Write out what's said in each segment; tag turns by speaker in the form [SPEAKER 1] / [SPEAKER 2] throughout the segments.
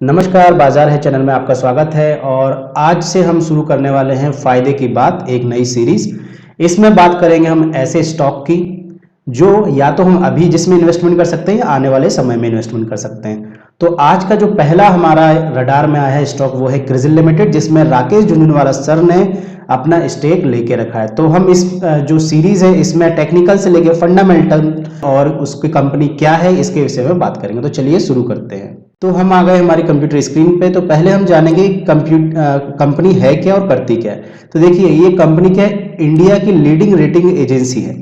[SPEAKER 1] नमस्कार, बाजार है चैनल में आपका स्वागत है और आज से हम शुरू करने वाले हैं फायदे की बात, एक नई सीरीज। इसमें बात करेंगे हम ऐसे स्टॉक की जो या तो हम अभी जिसमें इन्वेस्टमेंट कर सकते हैं या आने वाले समय में इन्वेस्टमेंट कर सकते हैं। तो आज का जो पहला हमारा रडार में आया है स्टॉक वो है क्रिसिल लिमिटेड, जिसमें राकेश झुंझुनवाला सर ने अपना स्टेक लेके रखा है। तो हम इस जो सीरीज है इसमें टेक्निकल से लेके फंडामेंटल और उसकी कंपनी क्या है इसके विषय में बात करेंगे। तो चलिए शुरू करते हैं। तो हम आ गए हमारी कंप्यूटर स्क्रीन पे। तो पहले हम जानेंगे कंपनी है क्या और करती क्या है। तो देखिए ये कंपनी क्या है, इंडिया की लीडिंग रेटिंग एजेंसी है।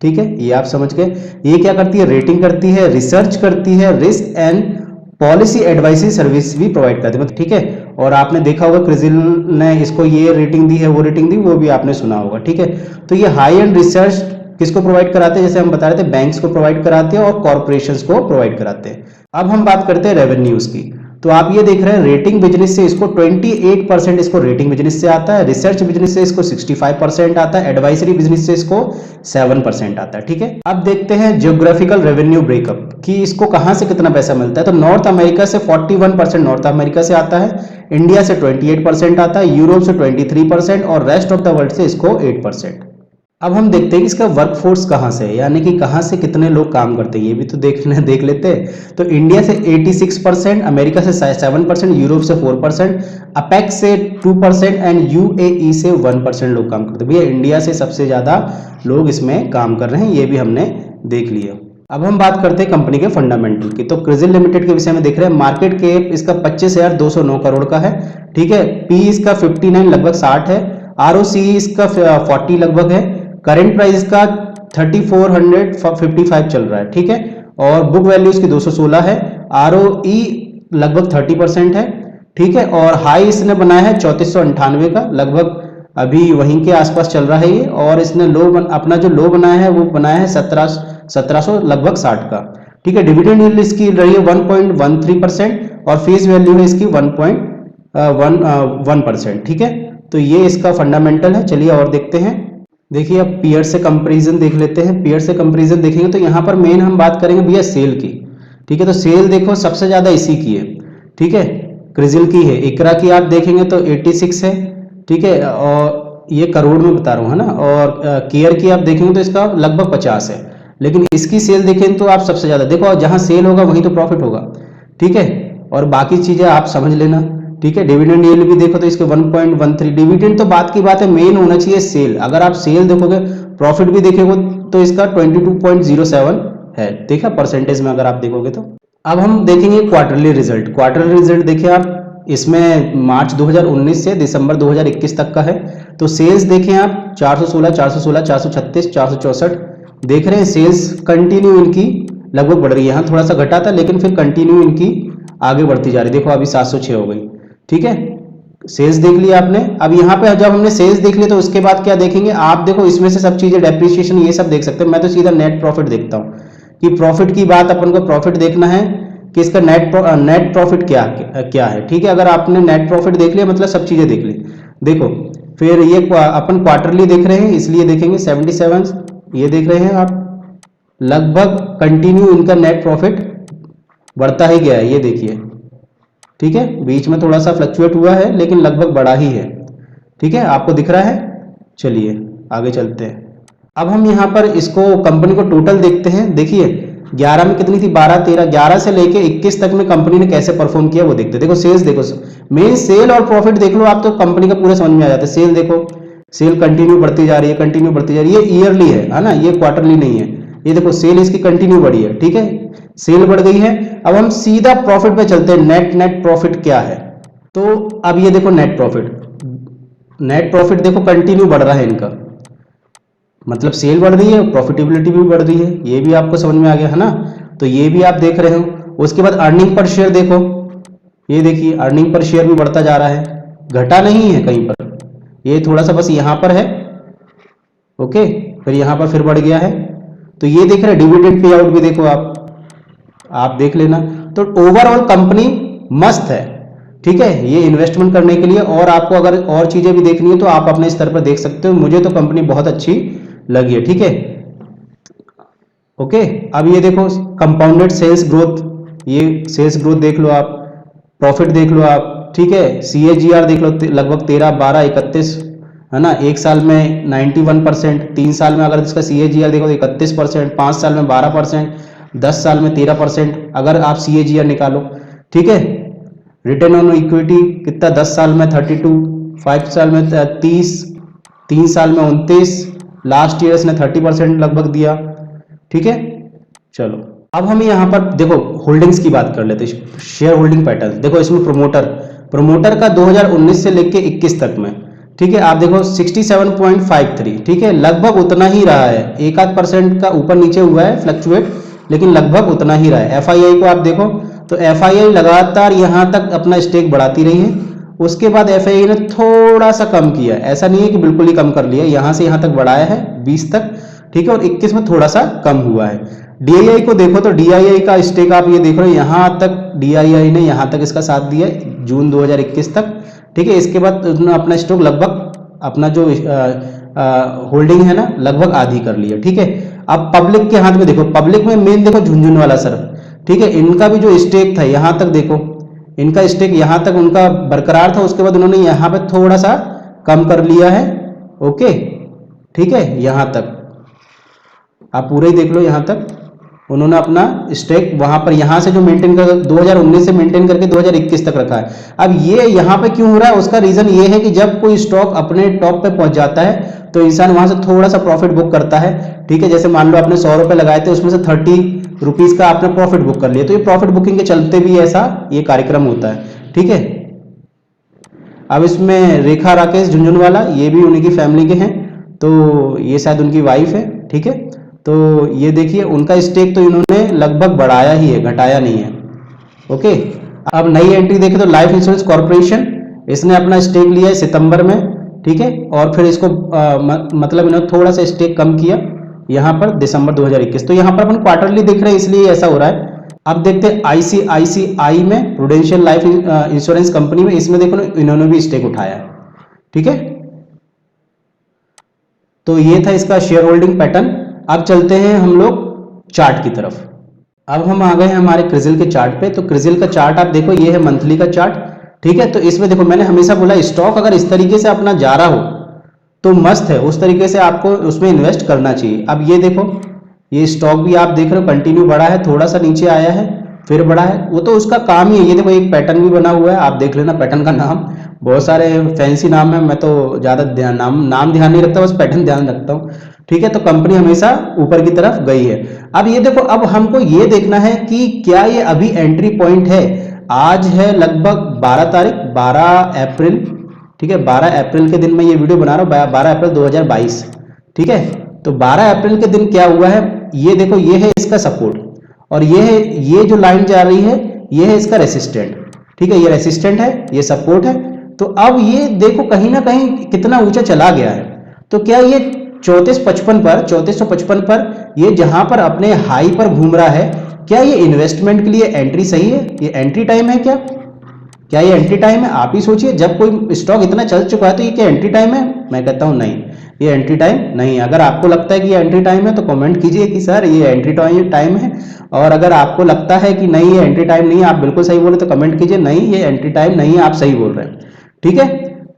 [SPEAKER 1] ठीक है, ये आप समझ गए। ये क्या करती है, रेटिंग करती है, रिसर्च करती है, risk and policy advisory service भी प्रोवाइड करती है। मतलब ठीक है, और आपने देखा होगा क्रिसिल ने इसको ये रेटिंग दी है, वो रेटिंग दी, वो भी आपने सुना होगा। ठीक है, तो ये हाई एंड रिसर्च किसको प्रोवाइड कराते हैं, जैसे हम बता रहे थे बैंक्स को प्रोवाइड कराते हैं और कॉर्पोरेशंस को प्रोवाइड कराते हैं। अब हम बात करते हैं रेवेन्यूज की। तो आप ये देख रहे हैं रेटिंग बिजनेस से इसको 28% इसको रेटिंग बिजनेस से आता है, रिसर्च बिजनेस से इसको 65% आता है, एडवाइजरी बिजनेस से इसको 7% आता है। ठीक है, अब देखते हैं जियोग्राफिकल रेवेन्यू ब्रेकअप कि इसको कहां से कितना पैसा मिलता है। तो नॉर्थ अमेरिका से 41% नॉर्थ अमेरिका से आता है, इंडिया से 28% आता है, यूरोप से 23% और रेस्ट ऑफ द वर्ल्ड से इसको 8%। अब हम देखते हैं कि इसका वर्कफोर्स कहाँ से है, यानी कि कहाँ से कितने लोग काम करते हैं, ये भी तो देख लेते हैं। तो इंडिया से 86%, अमेरिका से 7%, यूरोप से 4%, अपेक से 2% एंड यूएई से 1% लोग काम करते हैं। भैया इंडिया से सबसे ज़्यादा लोग इसमें काम कर रहे हैं, ये भी हमने देख लिया। अब हम बात करते हैं कंपनी के फंडामेंटल की। तो क्रिसिल लिमिटेड के विषय में देख रहे हैं, मार्केट कैप इसका 25,209 करोड़ का है। ठीक है, पी इसका 59 लगभग 60 है, आरओसी इसका 40 लगभग है, करेंट प्राइस का 3455 चल रहा है। ठीक है, और बुक वैल्यू इसकी 216 है, आरओई लगभग 30% है। ठीक है, और हाई इसने बनाया है 3498 का, लगभग अभी वहीं के आसपास चल रहा है ये। और इसने अपना जो लो बनाया है वो बनाया है 1700 लगभग 60 का। ठीक है, डिविडेंड यील्ड इसकी रही है 1.13% और फेस वैल्यू है इसकी 1.1%। ठीक है, तो ये इसका फंडामेंटल है। चलिए और देखते हैं। देखिए अब पीयर से कंपैरिजन देख लेते हैं। पीयर से कंपैरिजन देखेंगे तो यहाँ पर मेन हम बात करेंगे भैया सेल की। ठीक है, तो सेल देखो सबसे ज्यादा इसी की है। ठीक है, क्रिसिल की है। इकरा की आप देखेंगे तो 86 है। ठीक है, और ये करोड़ में बता रहा हूँ है ना। और केयर की आप देखेंगे तो इसका लगभग 50 है, लेकिन इसकी सेल देखें तो आप सबसे ज्यादा देखो, जहां सेल होगा वहीं तो प्रॉफिट होगा। ठीक है, और बाकी चीजें आप समझ लेना। ठीक है, डिविडेंड यील्ड भी देखो तो इसके 1.13। डिविडेंड तो बात की बात है, मेन होना चाहिए सेल। अगर आप सेल देखोगे, प्रॉफिट भी देखेंगे तो इसका 22.07 है। देखा परसेंटेज में अगर आप देखोगे तो। अब हम देखेंगे क्वार्टरली रिजल्ट। क्वार्टरली रिजल्ट देखिए आप, इसमें मार्च 2019 से दिसंबर 2021 तक का है। तो सेल्स देखें आप 416, 416, 436, 464 देख रहे हैं। सेल्स कंटिन्यू इनकी लगभग बढ़ रही है। यहाँ थोड़ा सा घटा था लेकिन फिर कंटिन्यू इनकी आगे बढ़ती जा रही है। देखो अभी 706 हो गई। ठीक है, सेल्स देख लिया आपने। अब यहाँ पे जब हमने सेल्स देख लिया तो उसके बाद क्या देखेंगे आप, देखो इसमें से सब चीजें डेप्रिसिएशन ये सब देख सकते हैं। मैं तो सीधा नेट प्रॉफिट देखता हूँ कि प्रॉफिट की बात अपन को प्रॉफिट देखना है कि इसका नेट प्रॉफिट क्या क्या है। ठीक है, अगर आपने नेट प्रॉफिट देख लिया मतलब सब चीजें देख ली। देखो फिर ये अपन क्वार्टरली देख रहे हैं इसलिए देखेंगे 77, ये देख रहे हैं आप, लगभग कंटिन्यू इनका नेट प्रॉफिट बढ़ता ही गया है, ये देखिए। ठीक है, बीच में थोड़ा सा फ्लक्चुएट हुआ है लेकिन लगभग बड़ा ही है। ठीक है, आपको दिख रहा है। चलिए आगे चलते हैं। अब हम यहाँ पर इसको कंपनी को टोटल देखते हैं। देखिए 11 में कितनी थी, 12, 13, 11 से लेके 21 तक में कंपनी ने कैसे परफॉर्म किया वो देखते हैं। देखो सेल्स देखो, मेन सेल और प्रॉफिट देख लो आप तो कंपनी का पूरा समझ में आ जाता है। सेल देखो, सेल कंटिन्यू बढ़ती जा रही है, कंटिन्यू बढ़ती जा रही है। ये ईयरली है ना, ये क्वार्टरली नहीं है। ये देखो सेल इसकी कंटिन्यू बढ़ी है। ठीक है, सेल बढ़ गई है। अब हम सीधा प्रॉफिट पे चलते हैं। नेट प्रॉफिट क्या है, तो अब ये देखो नेट प्रॉफिट देखो कंटिन्यू बढ़ रहा है इनका, मतलब सेल बढ़ रही है, प्रॉफिटेबिलिटी भी बढ़ रही है। ये भी आपको समझ में आ गया है ना। तो ये भी आप देख रहे हो। उसके बाद अर्निंग पर शेयर देखो, ये देखिए अर्निंग पर शेयर भी बढ़ता जा रहा है, घटा नहीं है कहीं पर। ये थोड़ा सा बस यहाँ पर है। ओके, फिर यहाँ पर फिर बढ़ गया है। तो ये देख रहे हैं। डिविडेंड पे आउट भी देखो आप देख लेना। तो ओवरऑल कंपनी मस्त है। ठीक है, ये इन्वेस्टमेंट करने के लिए। और आपको अगर और चीजें भी देखनी है तो आप अपने स्तर पर देख सकते हो। मुझे तो कंपनी बहुत अच्छी लगी है। ठीक है, ओके। अब ये देखो कंपाउंडेड सेल्स ग्रोथ, ये सेल्स ग्रोथ देख लो आप। प्रॉफिट देख लो आप, ठीक है। CAGR देख लो, लगभग 13, 12, 31, है ना। एक साल में 91%, 3 साल में अगर इसका CAGR देखो तो 31%, 5 साल में 12%, 10 साल में 13% अगर आप CAGR निकालो, ठीक है। रिटर्न ऑन इक्विटी कितना, 10 साल में 32, 5 साल में 30, 3 साल में 29, लास्ट ईयर इसने 30% लगभग दिया, ठीक है। चलो अब हम यहाँ पर देखो होल्डिंग्स की बात कर लेते हैं, शेयर होल्डिंग पैटर्न देखो। इसमें प्रमोटर का 2019 से लेके 21 तक में, ठीक है, आप देखो 67.53, ठीक है, लगभग उतना ही रहा है, एक आध परसेंट का ऊपर नीचे हुआ है फ्लक्चुएट, लेकिन लगभग उतना ही रहा है। FII को आप देखो तो FII लगातार यहाँ तक अपना स्टेक बढ़ाती रही है, उसके बाद FII ने थोड़ा सा कम किया, ऐसा नहीं है कि बिल्कुल ही कम कर लिया, यहाँ से यहाँ तक बढ़ाया है 20 तक, ठीक है, और 21 में थोड़ा सा कम हुआ है। DII को देखो तो DII का स्टेक आप ये देख रहे हो, यहाँ तक DII ने यहाँ तक इसका साथ दिया जून 2021 तक, ठीक है। इसके बाद उसने अपना स्टॉक लगभग अपना जो होल्डिंग है ना लगभग आधी कर लिया, ठीक है। अब पब्लिक के हाथ में देखो, पब्लिक में मेन देखो झुनझुनवाला सर, ठीक है, इनका भी जो स्टेक था यहाँ तक देखो, इनका स्टेक यहाँ तक उनका बरकरार था, उसके बाद उन्होंने यहाँ पे थोड़ा सा कम कर लिया है, ओके, ठीक है। यहाँ तक आप पूरे ही देख लो, यहाँ तक उन्होंने अपना स्टेक वहां पर यहाँ से जो मेंटेन कर 2019 से मेंटेन करके 2021 तक रखा है। अब ये यहाँ पे क्यों हो रहा है, उसका रीजन ये है कि जब कोई स्टॉक अपने टॉप पे पहुंच जाता है तो इंसान वहां से थोड़ा सा प्रॉफिट बुक करता है, ठीक है। जैसे मान लो आपने 100 रुपए लगाए थे, उसमें से 30 रुपीज का आपने प्रॉफिट बुक कर लिया, तो ये प्रॉफिट बुकिंग के चलते भी ऐसा ये कार्यक्रम होता है, ठीक है। अब इसमें रेखा राकेश झुंझुनवाला, ये भी उन्हीं की फैमिली के हैं, तो ये शायद उनकी वाइफ है, ठीक है। तो ये देखिए उनका स्टेक तो इन्होंने लगभग बढ़ाया ही है, घटाया नहीं है, ओके। अब नई एंट्री देखें तो लाइफ इंश्योरेंस कॉर्पोरेशन, इसने अपना स्टेक लिया है सितंबर में, ठीक है, और फिर इसको मतलब इन्होंने थोड़ा सा स्टेक कम किया यहाँ पर दिसंबर 2021। तो यहाँ पर अपन क्वार्टरली देख रहे हैं इसलिए ऐसा हो रहा है। अब देखते हैं ICICI में, प्रूडेंशियल लाइफ इंश्योरेंस कंपनी में, इसमें देखो इन्होंने भी स्टेक उठाया है, ठीक है। तो ये था इसका शेयर होल्डिंग पैटर्न। अब चलते हैं हम लोग चार्ट की तरफ। अब हम आ गए हैं हमारे क्रिजिल के चार्ट पे। तो क्रिजिल का चार्ट आप देखो, ये है मंथली का चार्ट, ठीक है। तो इसमें देखो मैंने हमेशा बोला स्टॉक अगर इस तरीके से अपना जा रहा हो तो मस्त है, उस तरीके से आपको उसमें इन्वेस्ट करना चाहिए। अब ये देखो, ये स्टॉक भी आप देख रहे हो कंटिन्यू बढ़ा है, थोड़ा सा नीचे आया है फिर बढ़ा है, वो तो उसका काम ही है। ये देखो एक पैटर्न भी बना हुआ है, आप देख लेना पैटर्न का नाम, बहुत सारे फैंसी नाम है, मैं तो ज्यादा नाम ध्यान नहीं रखता, बस पैटर्न ध्यान रखता हूँ, ठीक है। तो कंपनी हमेशा ऊपर की तरफ गई है। अब ये देखो, अब हमको ये देखना है कि क्या ये अभी एंट्री पॉइंट है। आज है लगभग 12 तारीख, 12 अप्रैल, ठीक है, 12 अप्रैल के दिन मैं ये वीडियो बना रहा हूँ, 12 अप्रैल 2022, ठीक है। तो 12 अप्रैल के दिन क्या हुआ है, ये देखो, ये है इसका सपोर्ट, और ये है, ये जो लाइन जा रही है ये है इसका रेसिस्टेंट, ठीक है, ये रेसिस्टेंट है, ये सपोर्ट है। तो अब ये देखो कहीं ना कहीं कितना ऊंचा चला गया है। तो क्या ये 3455 पर ये जहां पर अपने हाई पर घूम रहा है, क्या ये इन्वेस्टमेंट के लिए एंट्री सही है, ये एंट्री टाइम है क्या ये एंट्री टाइम है? आप ही सोचिए, जब कोई स्टॉक इतना चल चुका है तो ये क्या एंट्री टाइम है? मैं कहता हूं नहीं, ये एंट्री टाइम नहीं है। अगर आपको लगता है कि ये एंट्री टाइम है तो कमेंट कीजिए कि सर ये एंट्री टाइम है, और अगर आपको लगता है कि नहीं ये एंट्री टाइम नहीं है, आप बिल्कुल सही बोल रहे तो कमेंट कीजिए नहीं ये एंट्री टाइम नहीं है, आप सही बोल रहे हैं, ठीक है।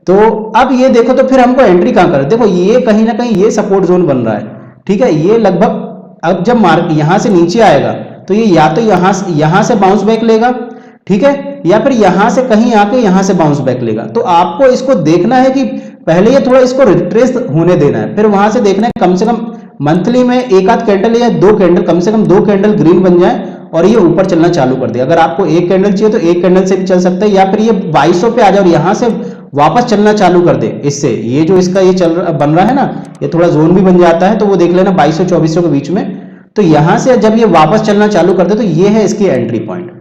[SPEAKER 1] तो अब ये देखो, तो फिर हमको एंट्री कहां करें? देखो ये कहीं ना कहीं ये सपोर्ट जोन बन रहा है, ठीक है, ये लगभग, अब जब मार्केट यहां से नीचे आएगा तो ये या तो यहां से बाउंस बैक लेगा, ठीक है, या फिर यहां से कहीं आके यहां से बाउंस बैक लेगा। तो आपको इसको देखना है कि पहले ये थोड़ा इसको रिट्रेस होने देना है, फिर वहां से देखना है कम से कम मंथली में एक आध कैंडल या दो कैंडल, कम से कम दो कैंडल ग्रीन बन जाए और ये ऊपर चलना चालू कर दे। अगर आपको एक कैंडल चाहिए तो एक कैंडल से भी चल सकता है, या फिर ये 2200 पे आ जाए और यहां से वापस चलना चालू कर दे। इससे ये जो इसका ये बन रहा है ना, ये थोड़ा जोन भी बन जाता है, तो वो देख लेना 2200-2400 के बीच में। तो यहां से जब ये वापस चलना चालू कर दे तो ये है इसकी एंट्री पॉइंट,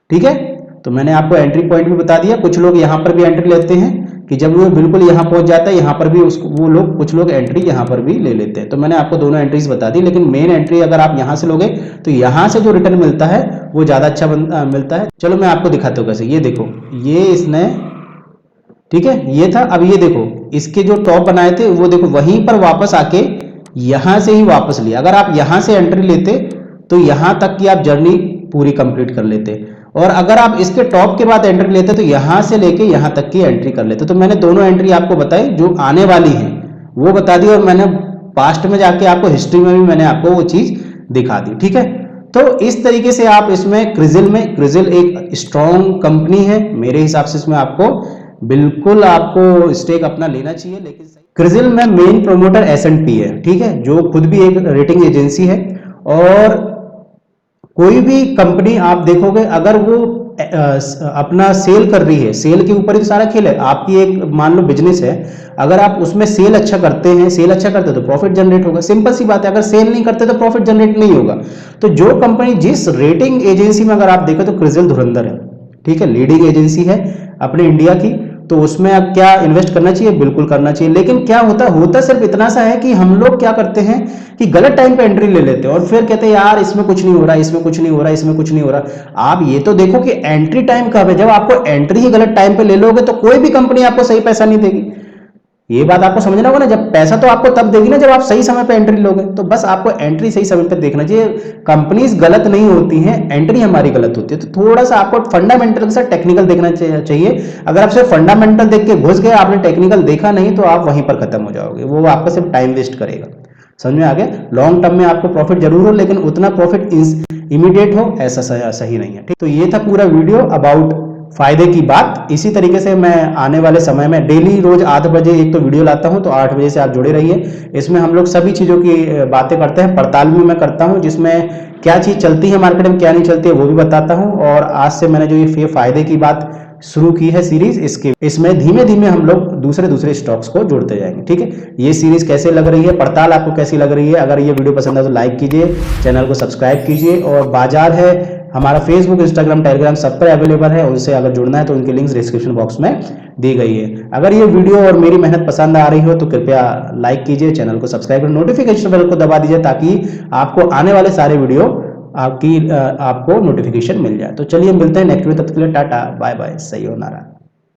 [SPEAKER 1] ठीक है। तो मैंने आपको एंट्री पॉइंट भी बता दिया। कुछ लोग यहां पर भी एंट्री लेते हैं कि जब वो बिल्कुल यहां पहुंच जाता है, यहां पर भी उसको वो लोग, कुछ लोग एंट्री यहां पर भी ले लेते हैं। तो मैंने आपको दोनों एंट्रीज बता दी, लेकिन मेन एंट्री अगर आप यहां से लोगे तो यहां से जो रिटर्न मिलता है वो ज्यादा अच्छा मिलता है। चलो मैं आपको दिखाता हूं कैसे। ये देखो, ये इसने, ठीक है, ये था। अब ये देखो, इसके जो टॉप बनाए थे वो देखो वहीं पर वापस आके यहां से ही वापस लिया। अगर आप यहां से एंट्री लेते तो यहां तक की आप जर्नी पूरी कंप्लीट कर लेते, और अगर आप इसके टॉप के बाद एंट्री लेते तो यहां से लेके यहां तक की एंट्री कर लेते। तो मैंने दोनों एंट्री आपको बताई जो आने वाली है वो बता दी, और मैंने पास्ट में जाके आपको हिस्ट्री में भी मैंने आपको वो चीज दिखा दी। ठीक है, तो इस तरीके से आप इसमें क्रिजिल एक स्ट्रॉन्ग कंपनी है मेरे हिसाब से, इसमें आपको बिल्कुल आपको स्टेक अपना लेना चाहिए। लेकिन क्रिजिल में मेन प्रोमोटर S&P है, ठीक है, जो खुद भी एक रेटिंग एजेंसी है। और कोई भी कंपनी आप देखोगे अगर वो अपना सेल कर रही है, सेल के ऊपर ही तो सारा खेल है। आपकी एक मान लो बिजनेस है, अगर आप उसमें सेल अच्छा करते हैं, सेल अच्छा करते हैं तो प्रॉफिट जनरेट होगा, सिंपल सी बात है। अगर सेल नहीं करते तो प्रॉफिट जनरेट नहीं होगा। तो जो कंपनी जिस रेटिंग एजेंसी में अगर आप देखो तो क्रिजिल धुरंधर है, ठीक है, लीडिंग एजेंसी है अपने इंडिया की। तो उसमें अब क्या इन्वेस्ट करना चाहिए, बिल्कुल करना चाहिए। लेकिन क्या होता सिर्फ इतना सा है कि हम लोग क्या करते हैं कि गलत टाइम पे एंट्री ले लेते हैं और फिर कहते हैं यार इसमें कुछ नहीं हो रहा, इसमें कुछ नहीं हो रहा, इसमें कुछ नहीं हो रहा। आप ये तो देखो कि एंट्री टाइम कब है। जब आपको एंट्री ही गलत टाइम पे ले लोगे तो कोई भी कंपनी आपको सही पैसा नहीं देगी। ये बात आपको समझना होगा ना, जब पैसा तो आपको तब देगी ना जब आप सही समय पे एंट्री लोगे। तो बस आपको एंट्री सही समय पे देखना चाहिए। कंपनीज गलत नहीं होती हैं, एंट्री हमारी गलत होती है। तो थोड़ा सा आपको फंडामेंटल से टेक्निकल देखना चाहिए। अगर आप सिर्फ फंडामेंटल देख के घुस गए, आपने टेक्निकल देखा नहीं, तो आप वहीं पर खत्म हो जाओगे, वो आपका सिर्फ टाइम वेस्ट करेगा। समझ में आ गया? लॉन्ग टर्म में आपको प्रॉफिट जरूर हो, लेकिन उतना प्रॉफिट इमीडिएट हो ऐसा सही नहीं है। ठीक, तो ये था पूरा वीडियो अबाउट फायदे की बात। इसी तरीके से मैं आने वाले समय में डेली रोज 8 बजे एक तो वीडियो लाता हूं, तो 8 बजे से आप जुड़े रहिए। इसमें हम लोग सभी चीजों की बातें करते हैं, पड़ताल भी मैं करता हूं, जिसमें क्या चीज चलती है मार्केट में, क्या नहीं चलती है वो भी बताता हूं। और आज से मैंने जो ये फायदे की बात शुरू की है सीरीज, इसमें धीमे धीमे हम लोग दूसरे स्टॉक्स को जोड़ते जाएंगे। ठीक है, ये सीरीज कैसे लग रही है, पड़ताल आपको कैसी लग रही है? अगर ये वीडियो पसंद है तो लाइक कीजिए, चैनल को सब्सक्राइब कीजिए। और बाजार है हमारा फेसबुक, इंस्टाग्राम, टेलीग्राम सब पर अवेलेबल है, उनसे अगर जुड़ना है तो उनकी लिंक्स डिस्क्रिप्शन बॉक्स में दी गई है। अगर ये वीडियो और मेरी मेहनत पसंद आ रही हो तो कृपया लाइक कीजिए, चैनल को सब्सक्राइब करें, नोटिफिकेशन बेल को दबा दीजिए ताकि आपको आने वाले सारे वीडियो आपको नोटिफिकेशन मिल जाए। तो चलिए मिलते हैं नेक्स्ट वीडियो, तब तक के लिए टाटा बाय बाय, सही हो नारा।